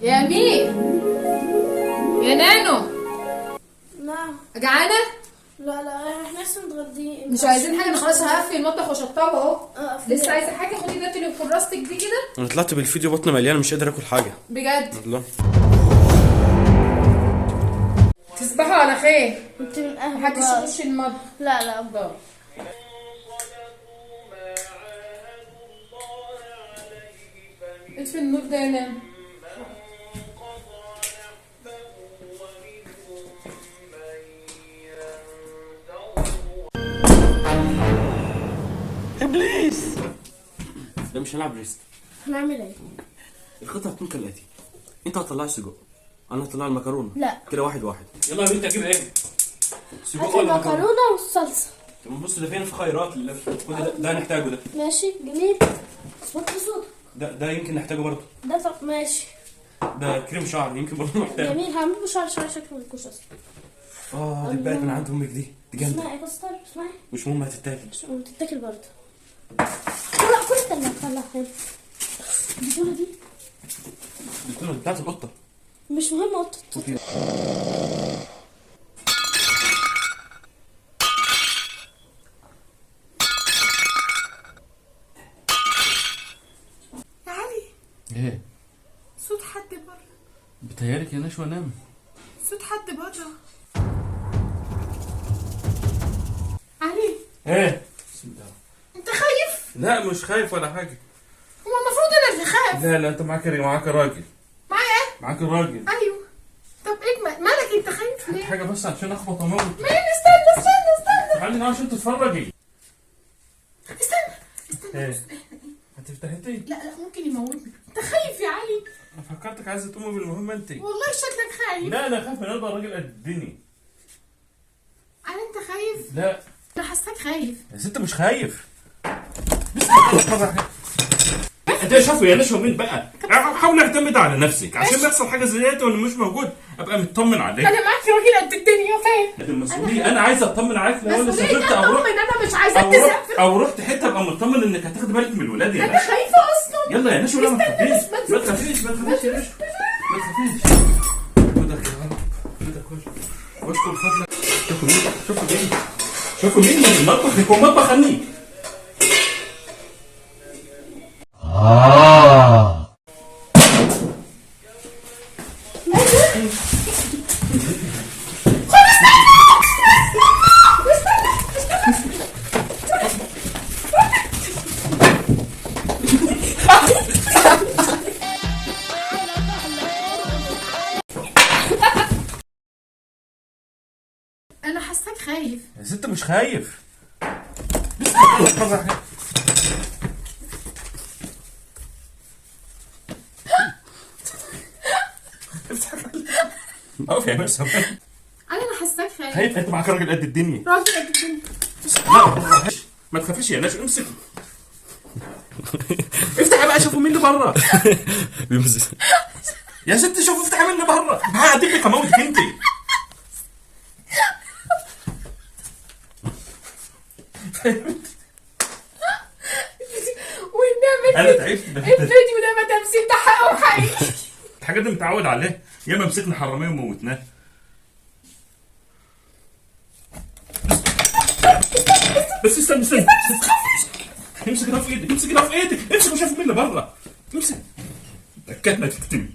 يا مين؟ يا نانو، نعم. جعانة؟ لا لا احنا لسه متغدين. مش عايزين حاجة؟ انا خلاص هقفل المطبخ وشطبه اهو. قفل. لسه عايزة حاجة؟ خدي ده تلي كراستك دي كده. انا طلعت بالفيديو بطني مليانه مش قادر اكل حاجه بجد؟ والله. تصبحوا على خير. انت من اهل محدش بعض. يخش المطبخ. لا لا بابا. اطفي النور ده يا نانو. ابليس ده مش هنلعب ريسك. هنعمل ايه؟ الخطه هتكون كالاتي: انت هتطلع السجق، انا هطلع المكرونه. لا. كده واحد واحد. يلا يا بنت اجيب ايه؟ سجق هات ولا مكرونه؟ المكرونه والصلصه. طب بص ده فين في خيرات ده هنحتاجه ده. ماشي جميل. اظبط لي صوتك. ده يمكن نحتاجه برضه. ده طب ماشي. ده كريم شعر يمكن برضه محتاجه. جميل هعمل شعر شكله ما يكونش اصلا. دي بقت من عند امك دي جامده. اسمعي بس طيب اسمعي. مش مهم هتتاكل. تتاكل برضه. لا كل التلاجة طلع هنا. البطولة دي البطوله بتاعت القطه. مش مهمة قطة. يا علي، ايه؟ صوت حد بره. بتهيالك يا نشوى نام. صوت حد بره. علي، ايه؟ انت خايف؟ لا مش خايف ولا حاجه. هو المفروض انا اللي خايف. لا انت معاك راجل. معايا ايه؟ معاك الراجل. ايوه. طب ايه مالك انت خايف هات ليه؟ حاجه بس عشان اخبط اموت. مين؟ استنى. تعالي نعم عشان تتفرجي. استنى. ايه؟ هتفتحتي؟ لا ممكن يموتني. انت خايف يا علي؟ انا فكرتك عايزه تقومي بالمهمه انت. والله شكلك خايف. لا انا خايف من هذا الراجل قد الدنيا. علي انت خايف؟ لا انا حاساك خايف. يا ست مش خايف. انت شايفه يا نشوى مين بقى؟ حاول اعتمد على نفسك عشان ما يحصل حاجه زي دي وانا مش موجود ابقى مطمن عليك. انا معاك راجل قد الدنيا فين؟ المسؤوليه انا عايز اطمن عليك لو انا مسؤولية سافرت او رحت انا مش عايزاك تسافر. او رحت حته ابقى مطمن انك هتاخد بالك من الولاد يا انا نشوى. خايفه اصلا. يلا يا نشوى لا ما استنى تخافيش بس، ما تخافيش يا نشوى ما تخافيش. خدك يا رب خدك واشكر فضلك. شوفوا مين من المطبخ يكون مطبخ عني. انا حاساك خايف. يا ست مش خايف. اقف يا بس. انا حاساك خايف. خايف؟ انت معاك راجل قد الدنيا. راجل قد الدنيا. لا ما تخافيش يا ناس امسك. افتح بقى شوفوا مين اللي بره. يا ست شوفوا افتح مين اللي بره. هديك لك هموتك انت. والنبي انا تعبت. الفيديو ده ما تمثيل، ده حقه حقيقي. الحاجات دي متعود عليها. ياما مسكنا حراميه وموتناه. بس استنى امسك ده في ايدك. امسك وشوف مين اللي بره. امسك. تاكدنا تكتمي.